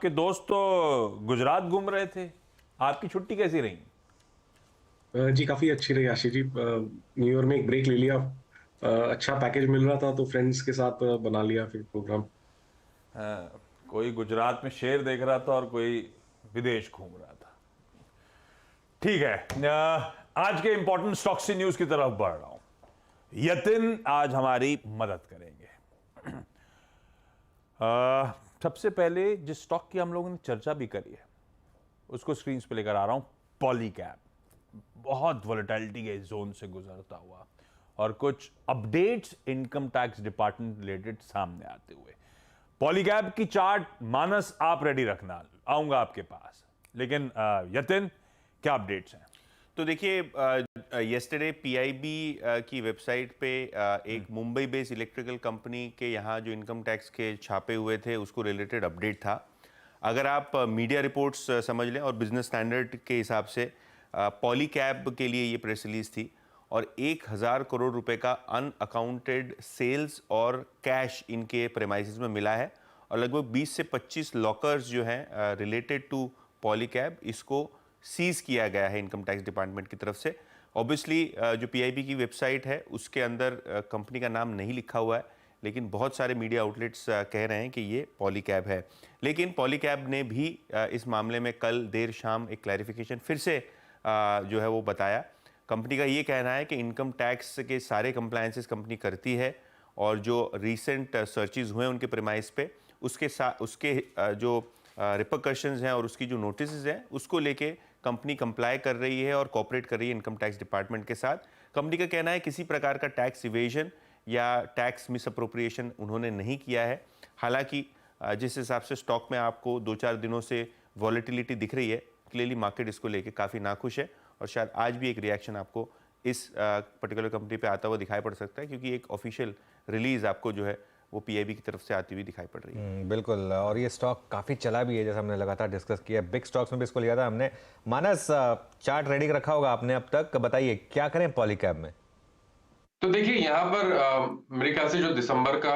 कि दोस्त तो गुजरात घूम रहे थे। आपकी छुट्टी कैसी रही? जी काफी अच्छी रही आशीष जी। न्यू ईयर में एक ब्रेक ले लिया। अच्छा पैकेज मिल रहा था तो फ्रेंड्स के साथ बना लिया फिर प्रोग्राम। कोई गुजरात में शेर देख रहा था और कोई विदेश घूम रहा था। ठीक है। आज के इंपॉर्टेंट स्टॉक्स न्यूज की तरफ बढ़ रहा हूं। यतिन आज हमारी मदद करेंगे। सबसे पहले जिस स्टॉक की हम लोगों ने चर्चा भी करी है उसको स्क्रीन पे लेकर आ रहा हूं। पॉलीकैब बहुत वोलेटिलिटी के जोन से गुजरता हुआ और कुछ updates income tax department related सामने आते हुए। पॉलीकैब की चार्ट मानस आप रेडी रखना, आऊंगा आपके पास। लेकिन यतिन, क्या अपडेट्स हैं? तो देखिए, येस्टरडे पीआईबी की वेबसाइट पे एक मुंबई बेस्ड इलेक्ट्रिकल कंपनी के यहाँ जो इनकम टैक्स के छापे हुए थे उसको रिलेटेड अपडेट था। अगर आप मीडिया रिपोर्ट्स समझ लें और बिजनेस स्टैंडर्ड के हिसाब से पॉलीकैब के लिए ये प्रेस रिलीज थी और 1,000 करोड़ रुपए का अनअकाउंटेड सेल्स और कैश इनके प्रेमाइसेस में मिला है और लगभग 20 से 25 लॉकर्स जो हैं रिलेटेड टू पॉलीकैब इसको सीज किया गया है इनकम टैक्स डिपार्टमेंट की तरफ से। ऑब्वियसली जो पीआईबी की वेबसाइट है उसके अंदर कंपनी का नाम नहीं लिखा हुआ है, लेकिन बहुत सारे मीडिया आउटलेट्स कह रहे हैं कि ये पॉलीकैब है। लेकिन पॉलीकैब ने भी इस मामले में कल देर शाम एक क्लैरिफिकेशन फिर से जो है वो बताया। कंपनी का ये कहना है कि इनकम टैक्स के सारे कंप्लायंसेस कंपनी करती है और जो रिसेंट सर्चेज हुए उनके प्रेमाइस पे उसके जो रिपरकशंस हैं और उसकी जो नोटिस हैं उसको लेके कंपनी कंप्लाई कर रही है और कोऑपरेट कर रही है इनकम टैक्स डिपार्टमेंट के साथ। कंपनी का कहना है किसी प्रकार का टैक्स इवेजन या टैक्स मिस अप्रोप्रिएशन उन्होंने नहीं किया है। हालांकि जिस हिसाब से स्टॉक में आपको 2-4 दिनों से वॉलेटिलिटी दिख रही है, क्लियरली मार्केट इसको लेके काफ़ी नाखुश है और शायद आज भी एक रिएक्शन आपको इस पर्टिकुलर कंपनी पे आता हुआ दिखाई पड़ सकता है, क्योंकि एक ऑफिशियल रिलीज आपको जो है वो पीआईबी की तरफ से आती हुई दिखाई पड़ रही है। बिल्कुल। और ये स्टॉक काफ़ी चला भी है, जैसे हमने लगातार डिस्कस किया। बिग स्टॉक्स में भी इसको लिया था हमने। मानस, चार्ट रेडी रखा होगा आपने अब तक, बताइए क्या करें पॉलीकैब में? तो देखिए यहाँ पर मेरे ख्याल से जो दिसंबर का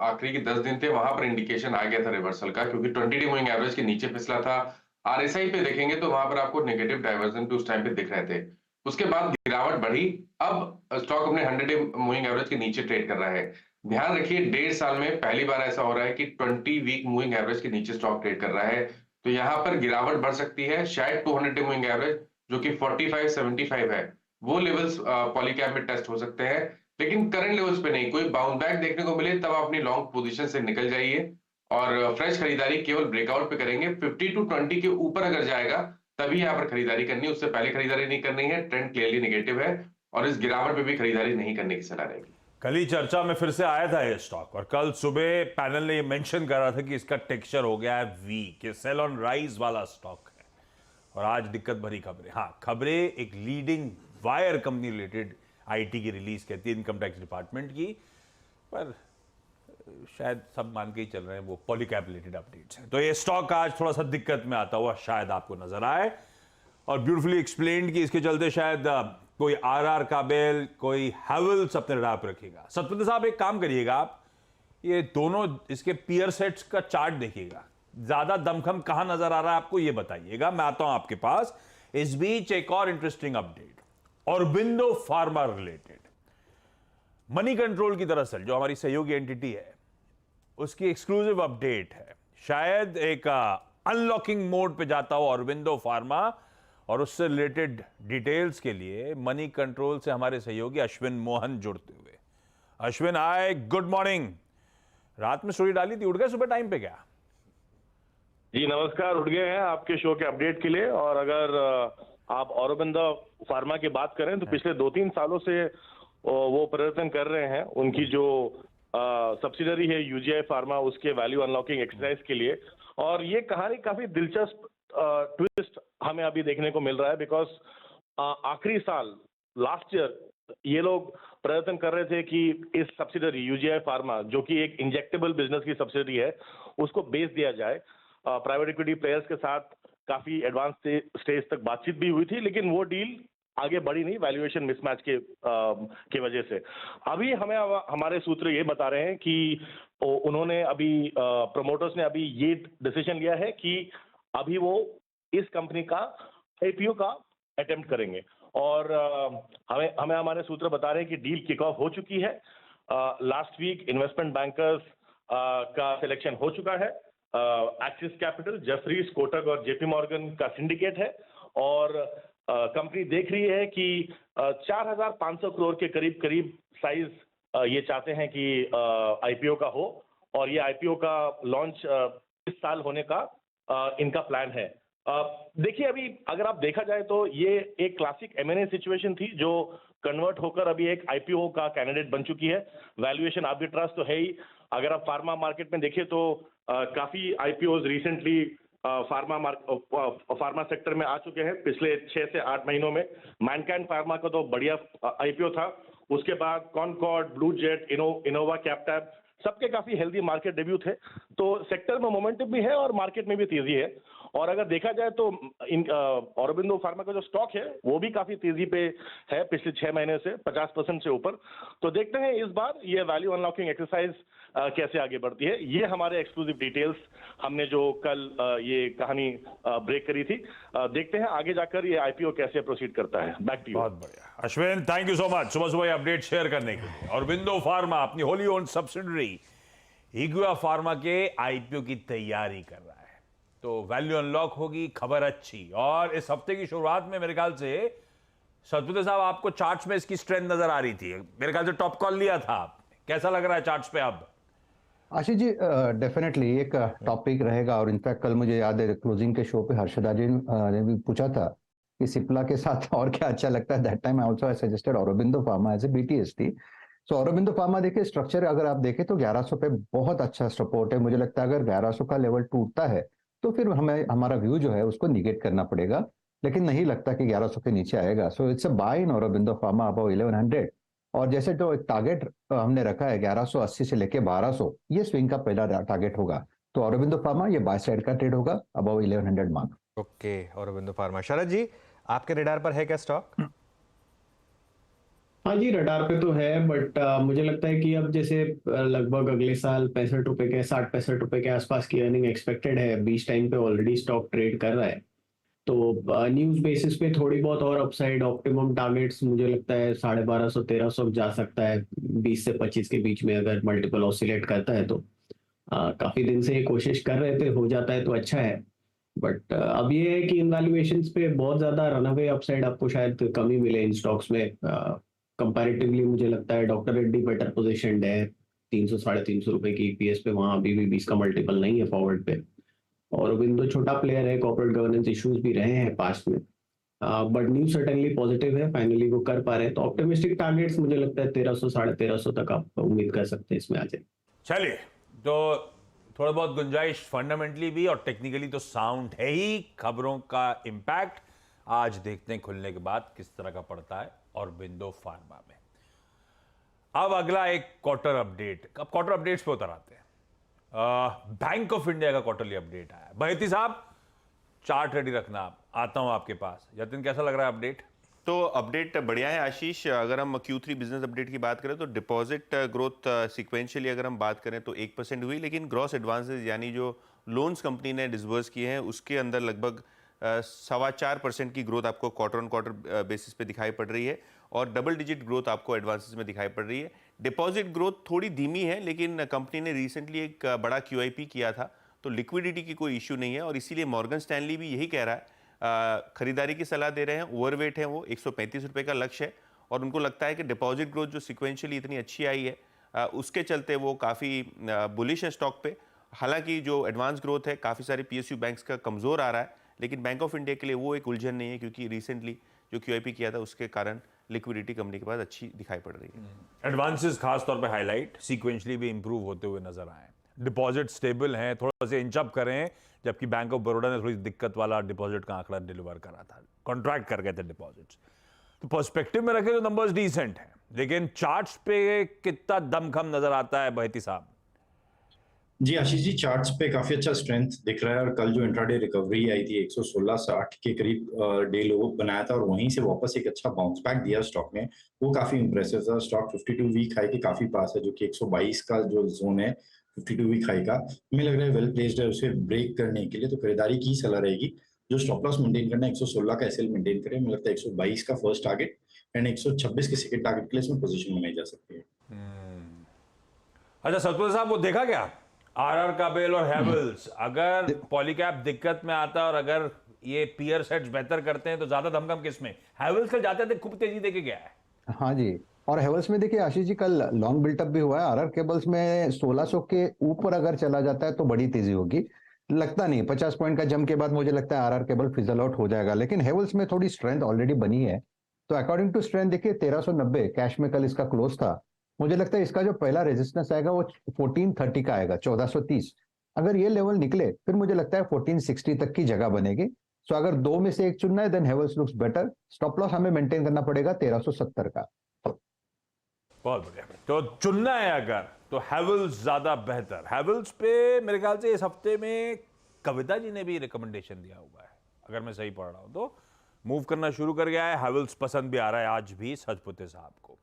आखिरी के 10 दिन थे वहां पर इंडिकेशन आ गया था रिवर्सल का, क्योंकि 20 डे मूविंग एवरेज के नीचे फिसला था। आरएसआई पे देखेंगे तो वहां पर आपको नेगेटिव डाइवर्जन भी उस टाइम पे दिख रहे थे। उसके बाद गिरावट बढ़ी। अब स्टॉक अपने 100 डे मूविंग एवरेज के नीचे ट्रेड कर रहा है। ध्यान रखिए, 1.5 साल में पहली बार ऐसा हो रहा है कि 20 वीक मूविंग एवरेज के नीचे स्टॉक ट्रेड कर रहा है। तो यहाँ पर गिरावट बढ़ सकती है। शायद 200 डे मूविंग एवरेज जो कि 45-75 है, वो लेवल्स पॉलीकैब में टेस्ट हो सकते हैं। लेकिन करंट लेवल्स पे नहीं। कोई बाउंस बैक देखने को मिले तब अपनी लॉन्ग पोजीशन से निकल जाइए और फ्रेश खरीदारी केवल ब्रेकआउट पे करेंगे। 50 टू 20 के ऊपर अगर जाएगा तभी यहाँ पर खरीदारी करनी है, उससे पहले खरीदारी नहीं करनी है। ट्रेंड क्लियरली नेगेटिव है और इस गिरावट पे भी खरीदारी नहीं करने की सलाह रहेगी। कल ही चर्चा में फिर से आया था ये स्टॉक और कल सुबह पैनल ने ये मेंशन करा था कि इसका टेक्सचर हो गया है वीक, ये सेल ऑन राइज वाला स्टॉक है। और आज दिक्कत भरी खबरें। हाँ, खबरें एक leading wire company related IT की रिलीज कहती है इनकम टैक्स डिपार्टमेंट की, पर शायद सब मान के ही चल रहे हैं वो पॉलीकैब रिलेटेड अपडेट्स हैं। तो ये स्टॉक आज थोड़ा सा दिक्कत में आता हुआ शायद आपको नजर आए और ब्यूटीफुली एक्सप्लेन्ड कि इसके चलते शायद कोई आरआर काबिल, कोई हैवल्स अपने रडार पर रखिएगा। सतपंत साहब, एक काम करिएगा, आप ये दोनों इसके पीयर सेट्स का चार्ट देखिएगा। ज्यादा दमखम कहां नजर आ रहा है आपको ये बताइएगा। मैं आता हूं आपके पास। इस बीच एक और interesting update Aurobindo pharma related. Money control की दरअसल जो हमारी सहयोगी एंटिटी है उसकी एक्सक्लूसिव अपडेट है। शायद एक अनलॉकिंग मोड पे जाता हो ऑरोबिंदो फार्मा और उससे रिलेटेड डिटेल्स के लिए मनी कंट्रोल से हमारे सहयोगी अश्विन मोहन जुड़ते हुए। अश्विन, हाय, गुड मॉर्निंग। रात में स्टोरी डाली थी, उठ गए सुबह टाइम पे क्या? जी नमस्कार, उठ गए हैं आपके शो के अपडेट के लिए। और अगर आप औरोबिंदो फार्मा की बात करें तो पिछले 2-3 सालों से वो प्रयत्न कर रहे हैं उनकी जो सब्सिडरी है यूजीआई फार्मा, उसके वैल्यू अनलॉकिंग एक्सरसाइज के लिए। और ये कहानी काफी दिलचस्प ट्विस्ट हमें अभी देखने को मिल रहा है, बिकॉज आखिरी साल लास्ट ईयर ये लोग प्रयत्न कर रहे थे कि इस सब्सिडरी यूजीआई फार्मा, जो कि एक इंजेक्टेबल बिजनेस की सब्सिडरी है, उसको बेच दिया जाए। प्राइवेट इक्विटी प्लेयर्स के साथ काफी एडवांस स्टेज तक बातचीत भी हुई थी, लेकिन वो डील आगे बढ़ी नहीं वैल्यूएशन मिसमैच के वजह से। अभी हमें हमारे सूत्र ये बता रहे हैं कि उन्होंने अभी प्रमोटर्स ने अभी ये डिसीजन लिया है कि अभी वो इस कंपनी का आईपीओ का अटेम्प्ट करेंगे और हमें हमारे सूत्र बता रहे हैं कि डील किक ऑफ हो चुकी है। लास्ट वीक इन्वेस्टमेंट बैंकर्स का सिलेक्शन हो चुका है। एक्सिस कैपिटल, जेफरीज, कोटक और जेपी मॉर्गन का सिंडिकेट है और कंपनी देख रही है कि 4,500 करोड़ के करीब साइज ये चाहते हैं कि आईपीओ का हो और ये आईपीओ का लॉन्च इस साल होने का इनका प्लान है। देखिए अभी अगर आप देखा जाए तो ये एक क्लासिक एमएनए सिचुएशन थी जो कन्वर्ट होकर अभी एक आईपीओ का कैंडिडेट बन चुकी है। वैल्यूएशन आर्बिट्राज तो है ही। अगर आप फार्मा मार्केट में देखें तो काफी आईपीओज रिसेंटली फार्मा सेक्टर में आ चुके हैं पिछले 6 से 8 महीनों में। मैनकाइंड फार्मा का तो बढ़िया आईपीओ था। उसके बाद Concord, Blue Jet, Innova Captab, सबके काफी हेल्दी मार्केट डेब्यू थे। तो सेक्टर में मोमेंटम भी है और मार्केट में भी तेजी है। और अगर देखा जाए तो औरोबिंदो फार्मा का जो स्टॉक है वो भी काफी तेजी पे है पिछले 6 महीने से 50% से ऊपर। तो देखते हैं इस बार ये वैल्यू अनलॉकिंग एक्सरसाइज कैसे आगे बढ़ती है। ये हमारे एक्सक्लूसिव डिटेल्स हमने जो कल ये कहानी ब्रेक करी थी। देखते हैं आगे जाकर ये आईपीओ कैसे प्रोसीड करता है। Back to you. बहुत बढ़िया Ashwin, thank you so much सुबह सुबह अपडेट शेयर करने के लिए। औरोबिंदो फार्मा अपनी होली ओन्ड सब्सिडरी इग्वा फार्मा के आईपीओ की तैयारी कर रहा है, तो वैल्यू अनलॉक होगी, खबर अच्छी। और इस हफ्ते की शुरुआत में मेरे ख्याल से सतपुते साहब आपको चार्ट्स में इसकी स्ट्रेंथ नजर आ रही थी, मेरे ख्याल से टॉप कॉल लिया था आपने, कैसा लग रहा है चार्ट्स पे अब? आशीष जी डेफिनेटली एक टॉपिक रहेगा और इनफैक्ट कल मुझे याद है क्लोजिंग के शो पे हर्षदा जी ने भी पूछा था कि सिप्ला के साथ और क्या अच्छा लगता है। That time I also suggested Aurobindo Pharma as a BTST. So Aurobindo Pharma देखिए स्ट्रक्चर अगर आप देखें तो 1100 पे बहुत अच्छा सपोर्ट है। मुझे लगता है अगर 1100 का लेवल टूटता है तो फिर हमें हमारा व्यू जो है उसको निगेट करना पड़ेगा, लेकिन नहीं लगता कि 1100 के नीचे आएगा। So it's a buy in Aurobindo Pharma above 1100। और जैसे जो एक टारगेट हमने रखा है 1180 से लेके 1200, ये स्विंग का पहला टारगेट होगा। तो औरोबिंदो फार्मा ये बाय साइड का ट्रेड होगा above 1100 mark. Okay, Aurobindo pharma. Sharad ji आपके रडार पर है क्या स्टॉक? हाँ जी, रडार पे तो है, बट मुझे लगता है कि अब जैसे लगभग अगले साल 65 रुपए के 60-65 रुपए के आसपास की अर्निंग एक्सपेक्टेड है। बीच टाइम पे ऑलरेडी स्टॉक ट्रेड कर रहा है, तो न्यूज बेसिस पे थोड़ी बहुत और अपसाइड। ऑप्टिमम टारगेट्स मुझे लगता है 1250-1300 जा सकता है 20 से 25 के बीच में, अगर मल्टीपल ऑसिलेट करता है तो। काफी दिन से ये कोशिश कर रहे थे, हो जाता है तो अच्छा है। बट अब ये है कि इन वैल्यूएशंस पे बहुत ज्यादा रनअवे अपसाइड आपको शायद कमी मिले इन स्टॉक्स में। कंपैरेटिवली मुझे लगता है डॉक्टर रेड्डी बेटर पोजीशनड है। 300-350 रुपए की ईपीएस पे वहां अभी भी 20 का मल्टीपल नहीं है फॉरवर्ड पे। और औरोबिंदो छोटा प्लेयर है, कॉर्पोरेट गवर्नेंस इश्यूज भी रहे हैं पास्ट में, बट न्यूज सर्टेनली पॉजिटिव है। फाइनली वो कर पा रहे हैं, तो ऑप्टिमिस्टिक टारगेट्स मुझे लगता है 1300-1350 तक आप उम्मीद कर सकते हैं इसमें आ जाए। चलिए, तो थोड़ा बहुत गुंजाइश फंडामेंटली भी और टेक्निकली तो साउंड है ही। खबरों का इंपैक्ट आज देखते हैं खुलने के बाद किस तरह का पड़ता है औरोबिंदो फार्मा में। अब अगला एक क्वार्टर अपडेट। अब क्वार्टर अपडेट्स पे उतर आते हैं। बैंक ऑफ इंडिया का क्वार्टरली अपडेट आया। बहेती साहब चार्ट रेडी रखना, आप आता हूं आपके पास। यतिन कैसा लग रहा है अपडेट? तो अपडेट बढ़िया है आशीष। अगर हम Q3 बिजनेस अपडेट की बात करें तो डिपॉजिट ग्रोथ सिक्वेंशियली अगर हम बात करें तो 1% हुई, लेकिन ग्रॉस एडवांसेस यानी जो लोन्स कंपनी ने डिसबर्स किए हैं उसके अंदर लगभग 4.25% की ग्रोथ आपको क्वार्टर ऑन क्वार्टर बेसिस पे दिखाई पड़ रही है और डबल डिजिट ग्रोथ आपको एडवांसेस में दिखाई पड़ रही है। डिपॉजिट ग्रोथ थोड़ी धीमी है, लेकिन कंपनी ने रिसेंटली एक बड़ा QIP किया था, तो लिक्विडिटी की कोई इश्यू नहीं है और इसीलिए मॉर्गन स्टैनली भी यही कह रहा है, खरीदारी की सलाह दे रहे हैं। ओवरवेट है वो, 135 रुपये का लक्ष्य है और उनको लगता है कि डिपॉजिट ग्रोथ जो सिक्वेंशियली इतनी अच्छी आई है उसके चलते वो काफ़ी बुलिश है स्टॉक पे। हालांकि जो एडवांस ग्रोथ है काफ़ी सारे PSU बैंक्स का कमज़ोर आ रहा है, लेकिन बैंक ऑफ इंडिया के लिए वो एक उलझन नहीं है क्योंकि रिसेंटली जो QIP किया था उसके कारण लिक्विडिटी कंपनी के पास अच्छी दिखाई पड़ रही है। एडवांसेस खास तौर पे हाईलाइट सीक्वेंशली भी इंप्रूव होते हुए नजर आए। डिपॉजिट स्टेबल हैं, थोड़ा से इंचअप करें, जबकि बैंक ऑफ बड़ौदा ने थोड़ी दिक्कत वाला डिपॉजिट का आंकड़ा डिलीवर करा था, कॉन्ट्रैक्ट कर गए थे डिपॉजिट्स। तो पर्सपेक्टिव में रखें तो नंबर्स डिसेंट हैं, लेकिन चार्ट्स पे कितना दमखम नजर आता है बहेती साहब? जी आशीष जी, चार्ट्स पे काफी अच्छा स्ट्रेंथ दिख रहा है और कल जो इंट्राडे रिकवरी आई थी 116.60 के करीब डे लो बनाया था और वहीं से वापस एक अच्छा बाउंस बैक दिया स्टॉक ने, वो काफी इंप्रेसिव था। स्टॉक 52 वीक हाई के काफी पास है, जो कि 122 का जो जोन है 52 वीक हाई का, हमें लग रहा है वेल प्लेस्ड है उसे ब्रेक करने के लिए। तो खरीदारी की सलाह रहेगी। जो स्टॉप लॉस मेंटेन करना है 116 का एसएल मेंटेन करें, मुझे लगता है 122 का फर्स्ट टारगेट एंड 126 के सेकंड टारगेट के लिए इसमें पोजीशन बनाई जा सकती है। अच्छा सतपुर साहब, वो देखा क्या आरआर काबेल और हैवल्स? अगर पॉलीकैप दिक्कत में आता और अगर ये पीयर सेट्स बेहतर करते हैं तो ज्यादा धमकम किस में? हैवल्स कल जाते थे खूब तेजी देके गया है। हाँ जी, और हेवल्स में देखिए आशीष जी, कल लॉन्ग बिल्टअप भी हुआ है। आरआर केबल्स में 1600 के ऊपर अगर चला जाता है तो बड़ी तेजी होगी। लगता नहीं 50 पॉइंट का जम के बाद मुझे लगता है आरआर केबल फिजल आउट हो जाएगा, लेकिन हेवल्स में थोड़ी स्ट्रेंथ ऑलरेडी बनी है। तो अकॉर्डिंग टू स्ट्रेंथ देखिए 1390 कैश में कल इसका क्लोज था। मुझे लगता है इसका जो पहला रेजिस्टेंस आएगा वो 1430 का आएगा, 1430। अगर ये लेवल निकले फिर मुझे लगता है 1460 तक की जगह बनेगी। सो अगर दो में से एक चुनना है then Havells looks better. Stop loss हमें मेंटेन करना पड़ेगा 1370 का। बहुत बढ़िया। तो चुनना है अगर तो हैवल्स ज्यादा बेहतर। हैवल्स पे मेरे ख्याल से इस हफ्ते में कविता जी ने भी रिकमेंडेशन दिया हुआ है, अगर मैं सही पढ़ रहा हूं तो मूव करना शुरू कर गया है। हैवल्स पसंद भी आ रहा है आज भी सचपुते साहब को।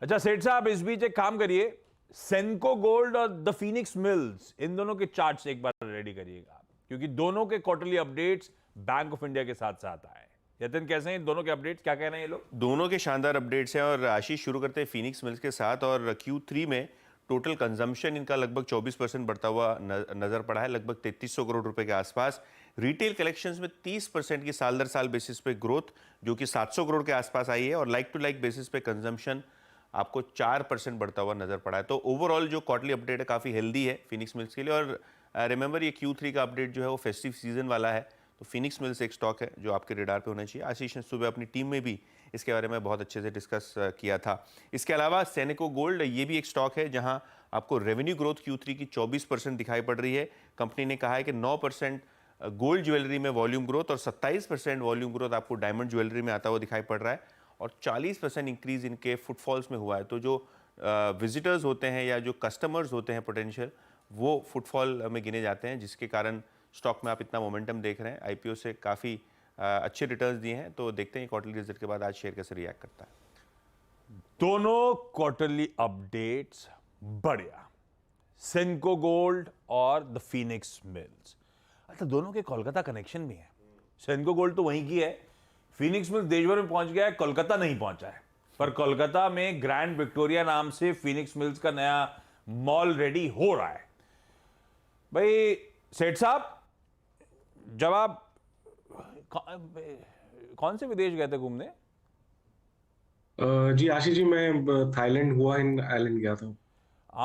अच्छा सेठ साहब, इस बीच एक काम करिए, सेनको गोल्ड और द फीनिक्स मिल्स, इन दोनों के चार्ट्स एक बार रेडी करिएगा, क्योंकि दोनों के quarterly updates bank of India के साथ साथ आए। यतिन कैसे हैं दोनों के अपडेट्स, क्या कह रहे हैं ये लोग? दोनों के शानदार अपडेट्स हैं। और आशीष शुरू करते हैं फिनिक्स मिल्स के साथ। और Q3 में टोटल कंजम्पशन इनका लगभग 24% बढ़ता हुआ नजर पड़ा है, लगभग 3300 करोड़ रुपए के आसपास। रिटेल कलेक्शंस में 30% की साल दर साल बेसिस पे ग्रोथ, जो कि 700 करोड़ के आसपास आई है। और लाइक टू लाइक बेसिस पे कंजम्पशन आपको 4% बढ़ता हुआ नजर पड़ा है। तो ओवरऑल जो क्वार्टरली अपडेट है काफ़ी हेल्दी है फिनिक्स मिल्स के लिए। और रिमेंबर ये Q3 का अपडेट जो है वो फेस्टिव सीजन वाला है, तो फिनिक्स मिल्स एक स्टॉक है जो आपके रेडार पे होना चाहिए। आशीष ने सुबह अपनी टीम में भी इसके बारे में बहुत अच्छे से डिस्कस किया था। इसके अलावा सेनेको गोल्ड, ये भी एक स्टॉक है जहां आपको रेवेन्यू ग्रोथ Q3 की 24% दिखाई पड़ रही है। कंपनी ने कहा है कि 9% गोल्ड ज्वेलरी में वॉल्यूम ग्रोथ और 27% वॉल्यूम ग्रोथ आपको डायमंड ज्वेलरी में आता हुआ दिखाई पड़ रहा है। और 40% इंक्रीज इनके फुटफॉल्स में हुआ है। तो जो विजिटर्स होते हैं या जो कस्टमर्स होते हैं पोटेंशियल, वो फुटफॉल में गिने जाते हैं, जिसके कारण स्टॉक में आप इतना मोमेंटम देख रहे हैं। आईपीओ से काफ़ी अच्छे रिटर्न्स दिए हैं। तो देखते हैं क्वार्टरली रिजल्ट के बाद आज शेयर कैसे रिएक्ट करता है। दोनों क्वार्टरली अपडेट्स बढ़िया, सेनको गोल्ड और द फीनिक्स मिल्स। अच्छा, दोनों के कोलकाता कनेक्शन भी है। सेनको गोल्ड तो वहीं की है, फीनिक्स मिल्स देश भर में पहुंच गया है, कोलकाता नहीं पहुंचा है। पर कोलकाता में ग्रैंड विक्टोरिया नाम से फीनिक्स मिल्स का नया मॉल रेडी हो रहा है। भाई सेठ साहब, जब आप कौन से विदेश गए थे घूमने? जी आशीष जी, मैं थाईलैंड हुआ इन आइलैंड गया था।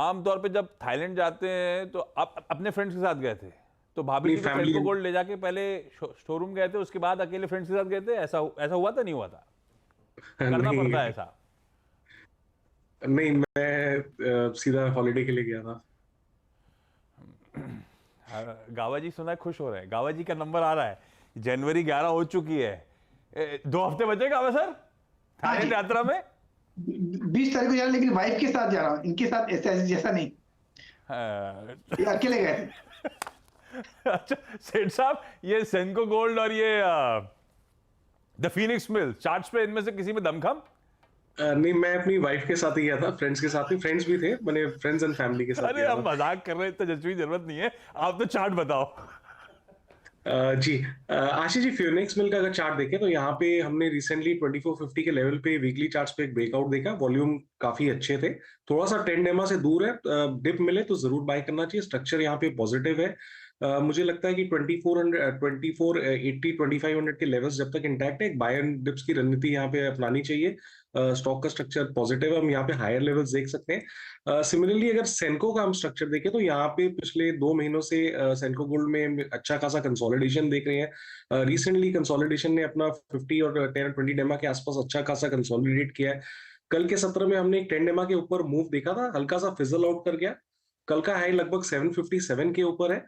आमतौर पे जब थाईलैंड जाते हैं तो आप अपने फ्रेंड्स के साथ गए थे, तो भाभी जी फैमिली को गोल्ड ले जाके पहले शोरूम गए थे, उसके बाद अकेले फ्रेंड्स के साथ गए थे? ऐसा हुआ था? नहीं हुआ था? करना पड़ता है ऐसा? नहीं, मैं सीधा हॉलिडे के लिए गया था। गावा जी सुना है खुश हो रहे हैं। गावा जी का नंबर आ रहा है, जनवरी 11 हो चुकी है, 2 हफ्ते बचे गावा सर थाईलैंड यात्रा में। 20 तारीख को जा रहा, लेकिन वाइफ के साथ जा रहा हूँ, इनके साथ ऐसा जैसा नहीं। ये अकेले गए थे। अच्छा सेठ साहब, ये सेनको गोल्ड और ये द फीनिक्स मिल चार्ट्स पे, इनमें से किसी में दमखम? नहीं, मैं अपनी वाइफ के साथ ही गया था, फ्रेंड्स के साथ नहीं, फ्रेंड्स भी थे, मैंने फ्रेंड्स एंड फैमिली के साथ अरे गया हम था। मजाक कर रहे हैं, इतना जज्बी जरूरत नहीं है, आप तो चार्ट बताओ। जी आशीष जी, फिनिक्स मिल का अगर चार्ट देखें तो यहाँ पे हमने रिसेंटली 2450 के लेवल पे वीकली चार्ट्स पे एक ब्रेकआउट देखा। वॉल्यूम काफी अच्छे थे, थोड़ा सा 10 डेमा से दूर है। डिप मिले तो जरूर बाय करना चाहिए। स्ट्रक्चर यहाँ पे पॉजिटिव है। मुझे लगता है कि 2480 2500 के लेवल्स जब तक इंटैक्ट है, एक बाय एंड डिप्स की रणनीति यहाँ पे अपनानी चाहिए। स्टॉक का स्ट्रक्चर पॉजिटिव है, हम यहाँ पे हायर लेवल्स देख सकते हैं। सिमिलरली अगर सेनको का हम स्ट्रक्चर देखें तो यहाँ पे पिछले 2 महीनों से सेनको गोल्ड में अच्छा खासा कंसोलिडेशन देख रहे हैं। रिसेंटली कंसोलिडेशन ने अपना 50 और 10 20 डेमा के आसपास अच्छा खासा कंसोलिडेट किया है। कल के सत्र में हमने एक 10 डेमा के ऊपर मूव देखा था, हल्का सा फिजल आउट कर गया। कल का हाई लगभग 757 के ऊपर है।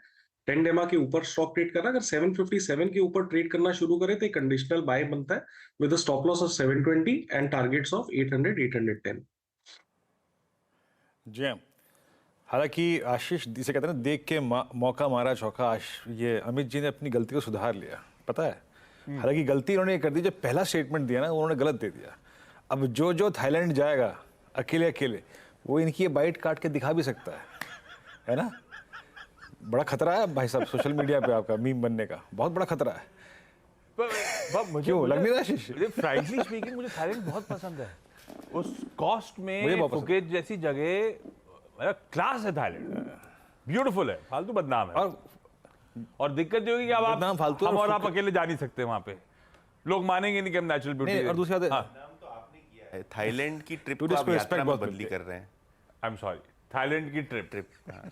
10 डेमा के ऊपर स्टॉक ट्रेड कर रहा है। अगर 757 के ऊपर ट्रेड करना शुरू करे तो एक कंडीशनल बाय बनता है with a stop loss of 720 and targets of 800 810। जी हालांकि आशीष जिसे कहते हैं ना, देख के मौका मारा चौका, ये अमित जी ने अपनी गलती को सुधार लिया, पता है। हालांकि गलती उन्होंने ये कर दी, जो पहला स्टेटमेंट दिया ना उन्होंने गलत दे दिया। अब जो थाईलैंड जाएगा अकेले अकेले, वो इनकी ये बाइट काट के दिखा भी सकता है ना। बड़ा खतरा है भाई साहब सोशल मीडिया पे आपका मीम बनने का, बहुत बड़ा खतरा है। क्यों लग नहीं रहा आशीष? फ्रैंकली स्पीकिंग मुझे थाईलैंड बहुत पसंद है। उस कॉस्ट में फुकेट जैसी जगह, क्लास है थाईलैंड, ब्यूटीफुल है, फालतू बदनाम है। और दिक्कत ये होगी कि अब आप फालतू हम और आप अकेले जा नहीं सकते वहां पे, लोग मानेंगे नहीं कि हम नेचुरल ब्यूटी। और दूसरी बात, थाईलैंड की ट्रिप को आप यात्रा में बदली कर रहे हैं। आई एम सॉरी, थाईलैंड की ट्रिप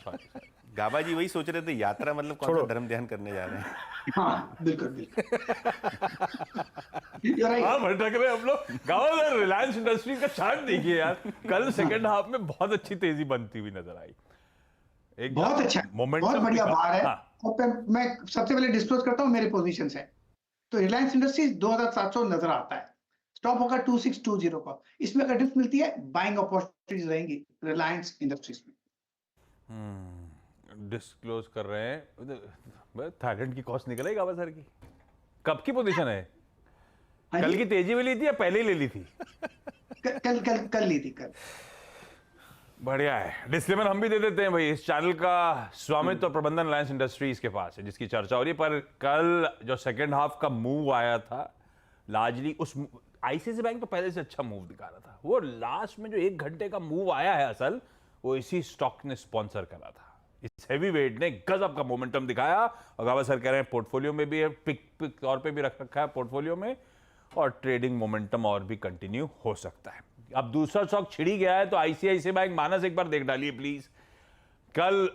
सॉरी गाबा जी वही सोच रहे थे, यात्रा मतलब कौन सा धर्म ध्यान करने जा रहे हैं। हाँ बिल्कुल बिल्कुल। हाँ भटक रहे हम लोग। गाबा सर, रिलायंस इंडस्ट्री का चार्ट देखिए यार, कल सेकंड हाफ में बहुत अच्छी तेजी बनती हुई नजर आई। एक बहुत अच्छा, बहुत बढ़िया बार है। और मैं सबसे पहले डिस्क्लोज करता हूँ मेरे पोजीशन है। तो रिलायंस इंडस्ट्रीज 2700 नजर आता है, स्टॉप होगा 2620 का। इसमें अगर डिप मिलती है, बाइंग अपॉर्चुनिटीज रहेंगी रिलायंस इंडस्ट्रीज में। डिस्क्लोज कर रहे हैं, थाईलैंड की कॉस्ट निकलेगी गाबा सर की। कब की पोजीशन है? कल की तेजी में ली थी या पहले ही ले ली थी? कल ली थी, कल। बढ़िया है। डिस्क्लेमर हम भी दे देते हैं भाई, इस चैनल का स्वामित्व और प्रबंधन रिलायंस इंडस्ट्रीज के पास है, जिसकी चर्चा हो रही है। पर कल जो सेकेंड हाफ का मूव आया था, लार्जली उस आईसीआईसीआई बैंक तो पहले से अच्छा मूव दिखा रहा था, वो लास्ट में जो 1 घंटे का मूव आया है असल, वो इसी स्टॉक ने स्पॉन्सर करा था। इस हेवी वेट ने गजब का मोमेंटम दिखाया, और गाबा सर कह रहे हैं पोर्टफोलियो में भी है, पिक तौर पे भी रख रखा है पोर्टफोलियो में, और ट्रेडिंग मोमेंटम और भी कंटिन्यू हो सकता है। अब दूसरा स्टॉक छिड़ी गया है तो आईसीआईसीआई बैंक, मानस एक बार देख डालिए प्लीज। कल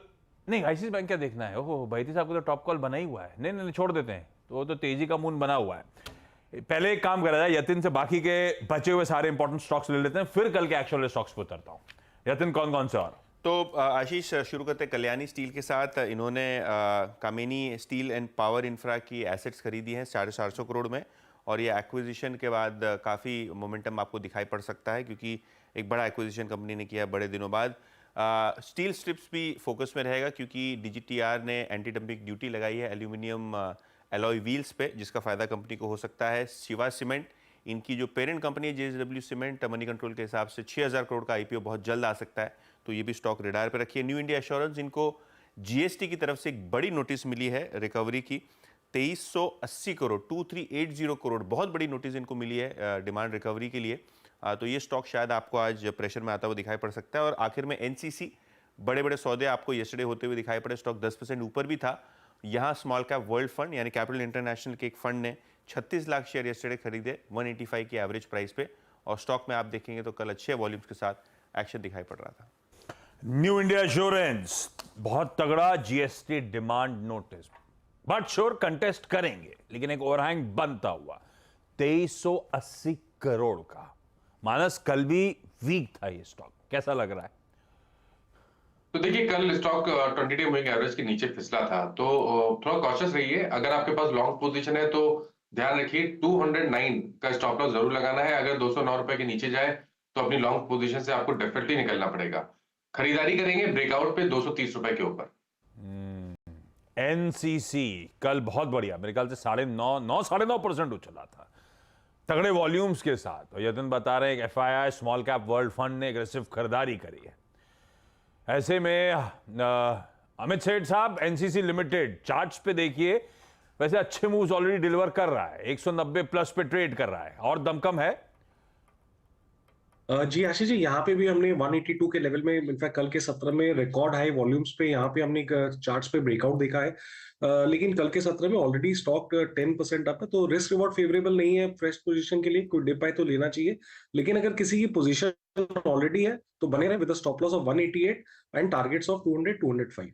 नहीं, आईसीआईसीआई बैंक क्या देखना है, ओहो भाईती साहब को तो टॉप कॉल बना ही हुआ है। नहीं छोड़ देते हैं, तो वो तो तेजी का मून बना हुआ है। पहले एक काम करा जाए, यतिन से बाकी के बचे हुए सारे इंपॉर्टेंट स्टॉक्स ले लेते हैं, फिर कल के एक्चुअल स्टॉक्स पे उतरता हूं। यतिन कौन कौन से? और तो आशीष शुरू करते कल्याणी स्टील के साथ। इन्होंने कामिनी स्टील एंड पावर इंफ्रा की एसेट्स खरीदी हैं 450 करोड़ में, और ये एक्विजिशन के बाद काफ़ी मोमेंटम आपको दिखाई पड़ सकता है, क्योंकि एक बड़ा एक्विजिशन कंपनी ने किया बड़े दिनों बाद। स्टील स्ट्रिप्स भी फोकस में रहेगा, क्योंकि डीजीटीआर ने एंटी डंपिंग ड्यूटी लगाई है एल्यूमिनियम एलॉय व्हील्स पे, जिसका फ़ायदा कंपनी को हो सकता है। शिवा सीमेंट, इनकी जो पेरेंट कंपनी है जेएसडब्ल्यू सीमेंट, मनी कंट्रोल के हिसाब से 6000 करोड़ का आईपीओ बहुत जल्द आ सकता है, तो ये भी स्टॉक रेडार पे रखिए। न्यू इंडिया एश्योरेंस, इनको जीएसटी की तरफ से एक बड़ी नोटिस मिली है रिकवरी की, 2380 करोड़ 2380 करोड़, बहुत बड़ी नोटिस इनको मिली है डिमांड रिकवरी के लिए। तो ये स्टॉक शायद आपको आज प्रेशर में आता हुआ दिखाई पड़ सकता है। और आखिर में एनसीसी, बड़े बड़े सौदे आपको येस्टरडे होते हुए दिखाई पड़े, स्टॉक 10% ऊपर भी था। यहाँ स्मॉल कैप वर्ल्ड फंड यानी कैपिटल इंटरनेशनल के एक फंड ने 36 लाख शेयर येस्टरडे खरीदे 185 की एवरेज प्राइस पे, और स्टॉक में आप देखेंगे तो कल अच्छे वॉल्यूम्स के साथ एक्शन दिखाई पड़ रहा था। न्यू इंडिया एश्योरेंस, बहुत तगड़ा GST demand notice, but sure contest करेंगे, लेकिन एक ओवरहैंग बनता हुआ 2380 करोड़ का। मानस, कल भी वीक था ये स्टॉक, कैसा लग रहा है? तो देखिए, कल स्टॉक 20 डे मूविंग एवरेज के नीचे फिसला था, तो थोड़ा कॉशियस रहिए। अगर आपके पास लॉन्ग पोजीशन है तो ध्यान रखिए 209 का स्टॉप लॉस जरूर लगाना है। अगर 209 रुपए के नीचे जाए तो अपनी लॉन्ग पोजीशन से आपको डेफिनेटली निकलना पड़ेगा। खरीदारी करेंगे ब्रेकआउट पे 230 रुपए के ऊपर। एनसीसी कल बहुत बढ़िया, मेरे ख्याल से 9.5% उछला था, तगड़े वॉल्यूम्स के साथ। और यतिन बता रहे हैं FII small cap world fund ने एग्रेसिव खरीदारी करी है। ऐसे में अमित सेठ साहब, एनसीसी लिमिटेड चार्ट्स पे देखिए, वैसे अच्छे मूव्स ऑलरेडी डिलीवर कर रहा है, 190 प्लस पे ट्रेड कर रहा है, और दमकम है। जी आशीष जी, यहाँ पे भी हमने 182 के लेवल में, इनफैक्ट कल के सत्र में रिकॉर्ड हाई वॉल्यूम्स पे यहाँ पे हमने चार्ट्स पे ब्रेकआउट देखा है। लेकिन कल के सत्र में ऑलरेडी स्टॉक 10% अप है, तो रिस्क रिवॉर्ड फेवरेबल नहीं है फ्रेश पोजीशन के लिए। कोई डिप आए तो लेना चाहिए, लेकिन अगर किसी की पोजीशन ऑलरेडी है तो बने रहे with a stop loss of 188 and targets of 200 205।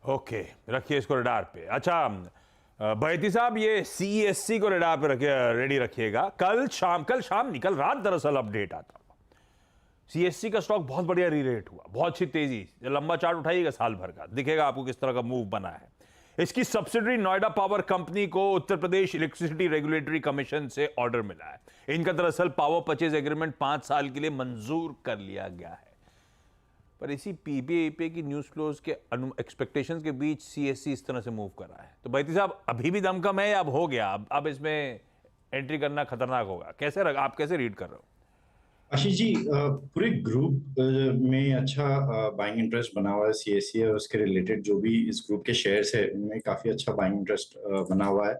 Okay, रखिए इसको रडार पे। अच्छा बैती साहब, ये सीईएससी को रडार पे रखिए, रेडी रखिएगा। कल शाम निकल रात दरअसल अपडेट आता, सीएससी का स्टॉक बहुत बढ़िया रीरेट हुआ, बहुत अच्छी तेजी। लंबा चार्ट उठाइएगा साल भर का, दिखेगा आपको किस तरह का मूव बना है। इसकी सब्सिडरी नोएडा पावर कंपनी को Uttar Pradesh electricity regulatory commission से ऑर्डर मिला है। इनका दरअसल पावर परचेज एग्रीमेंट 5 साल के लिए मंजूर कर लिया गया है। पर इसी पीपीए की न्यूज़ फ्लोज के एक्सपेक्टेशंस के बीच सीएससी इस तरह से मूव कर रहा है, तो बैती साहब अभी भी दम कम है या अब हो गया, अब इसमें एंट्री करना खतरनाक होगा, आप कैसे रीड कर रहे हो? आशीष जी, पूरे ग्रुप में अच्छा बाइंग इंटरेस्ट बना हुआ है। सीएससी और उसके रिलेटेड जो भी इस ग्रुप के शेयर्स है उनमें काफी अच्छा बाइंग इंटरेस्ट बना हुआ है।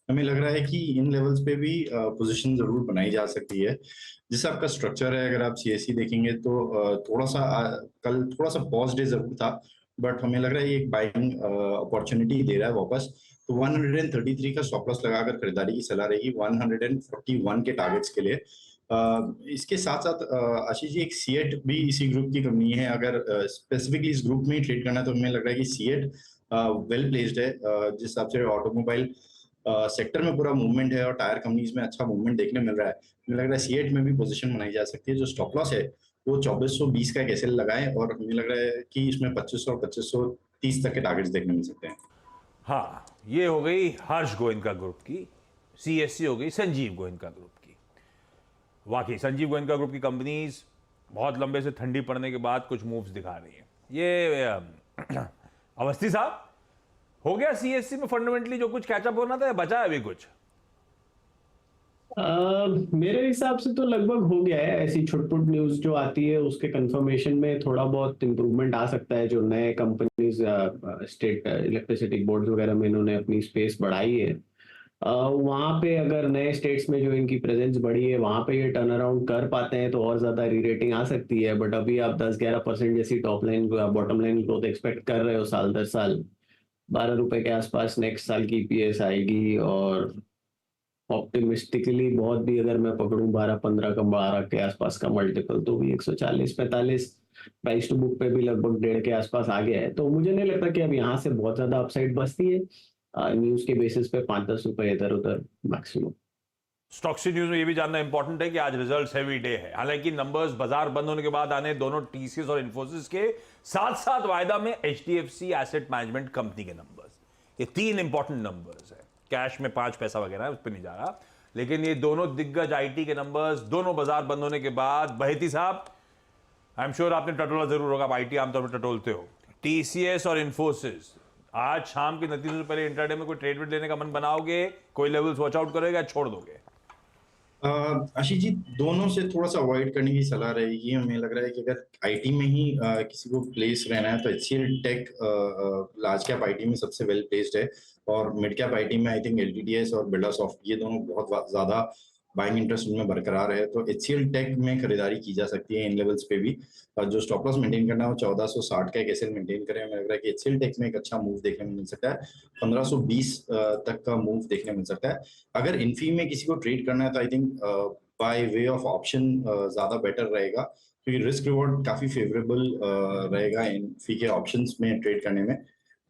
हमें लग रहा है कि इन लेवल्स पे भी पोजीशन जरूर बनाई जा सकती है। जैसे आपका स्ट्रक्चर है, अगर आप सीएससी देखेंगे तो कल थोड़ा सा पॉज डे जरूर था, बट हमें लग रहा है ये एक बाइंग अपॉर्चुनिटी दे रहा है वापस। तो 133 का स्टॉप लॉस लगाकर खरीदारी की सलाह रहेगी 141 के टारगेट्स के लिए। इसके साथ साथ आशीष जी, एक सीएट भी इसी ग्रुप की कंपनी है। अगर स्पेसिफिकली इस ग्रुप में ही ट्रेड करना है तो हमें लग रहा है कि सीएट वेल प्लेस्ड है। जिस हिसाब से ऑटोमोबाइल सेक्टर में पूरा मूवमेंट है और टायर कंपनीज में अच्छा मूवमेंट देखने मिल रहा है, मुझे लग रहा है सीएट में भी पोजीशन बनाई जा सकती है। जो स्टॉप लॉस है वो 2420 का एक एसएल लगाएं और हमें लग रहा है कि इसमें 2500 और 2530 तक के टारगेट्स देखने मिल सकते हैं। हाँ, ये हो गई हर्ष गोयनका ग्रुप की, सीएससी हो गई संजीव गोयनका ग्रुप की। वाकई संजीव गोयनका ग्रुप की कंपनीज बहुत लंबे से ठंडी पड़ने के बाद कुछ मूव्स दिखा रही हैं। ये अवस्थी साहब, हो गया सीएससी में फंडामेंटली जो कुछ कैचअप होना था या बचा है अभी कुछ? मेरे हिसाब से तो लगभग हो गया है। ऐसी छुटपुट न्यूज जो आती है उसके कंफर्मेशन में थोड़ा बहुत इंप्रूवमेंट आ सकता है। जो नए कंपनीज स्टेट इलेक्ट्रिसिटी बोर्ड वगैरह में इन्होंने अपनी स्पेस बढ़ाई है, वहां पे अगर नए स्टेट्स में जो इनकी प्रेजेंस बढ़ी है वहां पे ये टर्न अराउंड कर पाते हैं तो और ज्यादा री-रेटिंग आ सकती है। बट अभी आप 10-11% जैसी top line bottom line growth expect कर रहे हो साल दर साल, 12 रुपए के आसपास नेक्स्ट साल की ईपीएस आएगी। और ऑप्टिमिस्टिकली बहुत भी अगर मैं पकड़ूं 12-15 का 12 के आसपास का मल्टीपल तो भी 140-45 प्राइस टू बुक पे भी लगभग 1.5 के आसपास आ गया है। तो मुझे नहीं लगता कि अब यहाँ से बहुत ज्यादा अपसाइड बचती है। न्यूज के बेसिस पे 5-10 रुपए इधर उधर मैक्सिमम। स्टॉक्स न्यूज में ये भी जानना इंपॉर्टेंट है कि आज रिजल्ट्स हैवी डे है। हालांकि नंबर्स बाजार बंद होने के बाद आने दोनों टीसीएस और इन्फोसिस के, साथ साथ वायदा में एचडीएफसी एसेट मैनेजमेंट कंपनी के नंबर्स, ये 3 इंपॉर्टेंट नंबर्स है। कैश में 5 पैसा वगैरह उस पर नहीं जा रहा, लेकिन ये दोनों दिग्गज आईटी के नंबर्स दोनों बाजार बंद होने के बाद। बहेती साहब, आई एम श्योर आपने टटोला जरूर होगा, आईटी आमतौर पर टटोलते हो। टीसीएस और इन्फोसिस आज शाम के नतीजों से पहले इंट्राडे में कोई ट्रेड वेड लेने का मन बनाओगे? कोई लेवल्स वॉच आउट करोगे या छोड़ दोगे? आशीष जी, दोनों से थोड़ा सा अवॉइड करने की सलाह रहेगी। हमें लग रहा है कि अगर आईटी में ही किसी को प्लेस रहना है तो HCL Tech large cap IT में सबसे वेल प्लेस्ड है, और मिड कैप आईटी में आई थिंक एलटीटीएस और बिरला सॉफ्ट, ये दोनों बहुत ज्यादा बाइंग इंटरेस्ट उनमें बरकरार है। तो एचसीएल टेक में खरीदारी की जा सकती है इन लेवल्स पे भी। और जो स्टॉप लॉस मेंटेन करना है वो 1460 का एक एसएल मेंटेन करें। हमें लग रहा है कि एचसीएल टेक में एक अच्छा मूव देखने मिल सकता है, 1520 तक का मूव देखने मिल सकता है। अगर इन्फी में किसी को ट्रेड करना है तो I think by way of option ज्यादा बेटर रहेगा, क्योंकि रिस्क रिवॉर्ड काफी फेवरेबल रहेगा इन्फी के ऑप्शंस में ट्रेड करने में।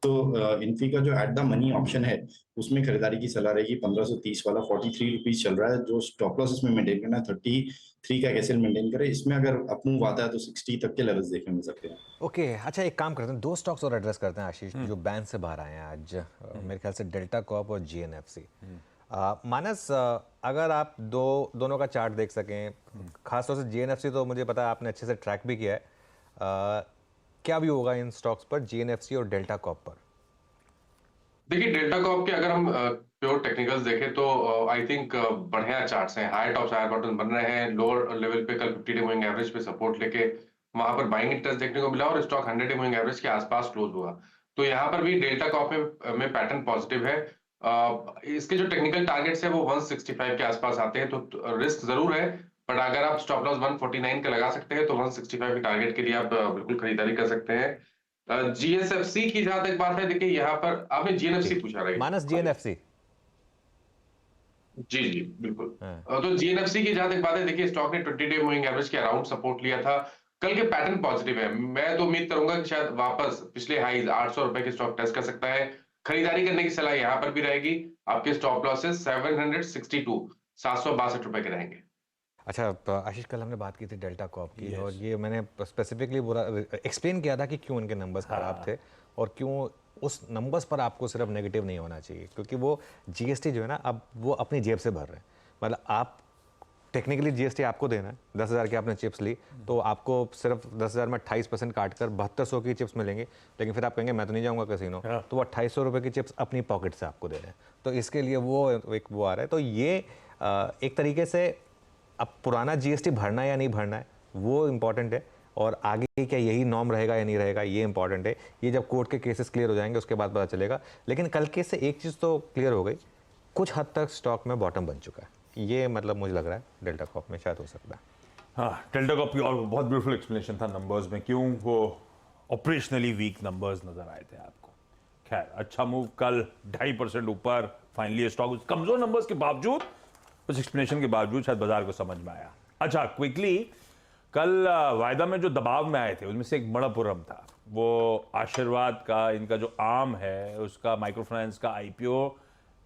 तो इन्फी का जो एट द मनी ऑप्शन है उसमें खरीदारी की सलाह रहेगी 1530 वाला, 43 रुपीज चल रहा है। जो स्टॉप लॉस इसमें मेंटेन करना है 33 का एसएल मेंटेन करे। इसमें अगर अपमूव आता है तो 60 तक के लेवल्स देखने मिल सकते हैं। ओके, अच्छा एक काम करते हैं, 2 स्टॉक्स और एड्रेस करते हैं आशीष जो बैन से बाहर आए हैं आज। मेरे ख्याल से डेल्टा कॉर्प और जीएनएफसी। मानस, अगर आप दोनों का चार्ट देख सकें, खासतौर से जीएनएफसी तो मुझे पता है आपने अच्छे से ट्रैक भी किया है, क्या भी होगा इन स्टॉक्स पर, जीएनएफसी और डेल्टा कॉर्प पर? देखिए, डेल्टा कॉर्प के अगर हम प्योर टेक्निकल्स देखें तो आई थिंक बढ़िया चार्ट्स हैं, हायर टॉप्स हायर बॉटम बन रहे हैं। लोअर लेवल पे कल 50 डे मूविंग एवरेज पे सपोर्ट लेके वहां पर बाइंग इंटरेस्ट देखने को मिला और स्टॉक 100 डे मूविंग एवरेज के आसपास क्लोज हुआ। तो यहाँ पर भी डेल्टा कॉर्प में पैटर्न पॉजिटिव है। इसके जो टेक्निकल टारगेट्स है वो 165 के आसपास आते हैं, तो रिस्क जरूर है। बट अगर आप स्टॉप लॉस 149 का लगा सकते हैं तो 165 के टारगेट के लिए आप बिल्कुल खरीदारी कर सकते हैं। जीएसएफसी की जहां तक बात है, देखिए यहाँ पर आपने जीएनएफसी पूछा रहा है मानस, जीएनएफसी जी बिल्कुल। तो जीएनएफसी की जहां तक बात है, देखिए स्टॉक ने 20 डे मूविंग एवरेज के अराउंड सपोर्ट लिया था। कल के पैटर्न पॉजिटिव है। मैं तो उम्मीद करूंगा कि शायद वापस पिछले हाईज 800 रुपए के स्टॉक टेस्ट कर सकता है। खरीदारी करने की सलाह यहाँ पर भी रहेगी। आपके स्टॉप लॉसेस 762 762 रुपए के रहेंगे। अच्छा आशीष, कल हमने बात की थी डेल्टा कॉर्प की, और ये मैंने स्पेसिफिकली पूरा एक्सप्लेन किया था कि क्यों उनके नंबर्स खराब थे और क्यों उस नंबर्स पर आपको सिर्फ नेगेटिव नहीं होना चाहिए, क्योंकि वो जीएसटी जो है ना अब वो अपनी जेब से भर रहे हैं। मतलब आप टेक्निकली जीएसटी आपको देना है, 10,000 की आपने चिप्स ली तो आपको सिर्फ 10,000 में 28% काट कर 7200 की चिप्स मिलेंगी, लेकिन फिर आप कहेंगे मैं तो नहीं जाऊंगा कैसीनो, तो वो 2800 रुपये की चिप्स अपनी पॉकेट से आपको दे रहे हैं। तो इसके लिए वो आ रहा है। तो ये एक तरीके से अब पुराना जीएसटी भरना है या नहीं भरना है वो इम्पॉर्टेंट है, और आगे क्या यही नॉर्म रहेगा या नहीं रहेगा ये इंपॉर्टेंट है। ये जब कोर्ट के केसेस क्लियर हो जाएंगे उसके बाद पता चलेगा। लेकिन कल के से एक चीज़ तो क्लियर हो गई, कुछ हद तक स्टॉक में बॉटम बन चुका है। ये मतलब मुझे लग रहा है डेल्टा कॉर्प में शायद हो सकता है। हाँ, डेल्टा कॉर्प की और बहुत ब्यूटीफुल एक्सप्लेनेशन था नंबर्स में, क्यों वो ऑपरेशनली वीक नंबर्स नजर आए थे आपको। खैर, अच्छा मूव कल 2.5% ऊपर फाइनली स्टॉक कमजोर नंबर्स के बावजूद, उस एक्सप्लेनेशन के बावजूद शायद बाजार को समझ में आया। अच्छा, क्विकली कल वायदा में जो दबाव में आए थे उनमें से एक मणप्पुरम था, वो आशीर्वाद का, इनका जो आर्म है उसका, माइक्रो फाइनेंस का आईपीओ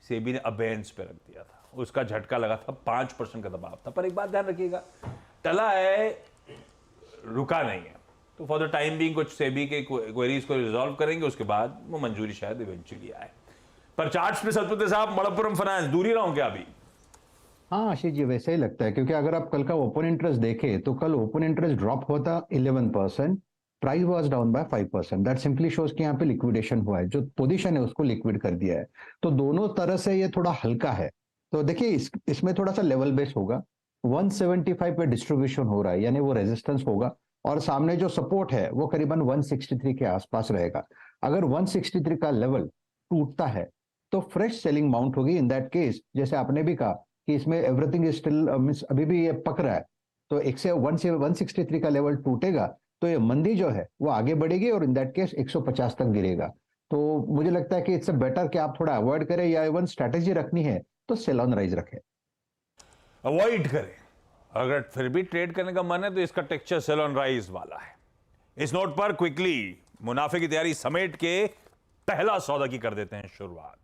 सेबी ने अबेंस पे रख दिया था, उसका झटका लगा था, 5% का दबाव था। पर एक बात ध्यान रखिएगा, टला है, रुका नहीं है। तो फॉर द टाइम बीइंग कुछ सेबी के क्वेरीज को रिजॉल्व करेंगे, उसके बाद वो मंजूरी शायद इवेंचुअली आए। पर चार्ट्स पे सतपति साहब मणप्पुरम फाइनेंस दूर ही रहो क्या अभी? हाँ आशीष जी, वैसे ही लगता है, क्योंकि अगर आप कल का ओपन इंटरेस्ट देखें तो कल ओपन इंटरेस्ट ड्रॉप हुआ था 11%, price was down by 5%। That simply shows कि यहाँ पे लिक्विडेशन हुआ है, जो पोजीशन है उसको लिक्विड कर दिया है। तो दोनों तरह से ये थोड़ा हल्का है। तो देखिए इसमें थोड़ा सा लेवल बेस होगा, 175 पे डिस्ट्रीब्यूशन हो रहा है, यानी वो रेजिस्टेंस होगा, और सामने जो सपोर्ट है वो करीबन 163 के आसपास रहेगा। अगर 163 का लेवल टूटता है तो फ्रेश सेलिंग माउंट होगी। इन दैट केस जैसे आपने भी कहा कि इसमें एवरीथिंग इज स्टिल, अभी भी ये पक रहा है, तो 163 का लेवल टूटेगा तो ये मंदी जो है वो आगे बढ़ेगी, और इन दैट केस 150 तक गिरेगा। तो मुझे लगता है कि इट्स बेटर कि आप थोड़ा अवॉइड करें, या इवन स्ट्रैटेजी रखनी है तो सेल ऑन राइज रखें, अवॉइड करें। अगर फिर भी ट्रेड करने का मन है तो इसका टेक्सचर सेल ऑन राइज वाला है। इस नोट पर क्विकली मुनाफे की तैयारी समेट के पहला सौदा की कर देते हैं शुरुआत।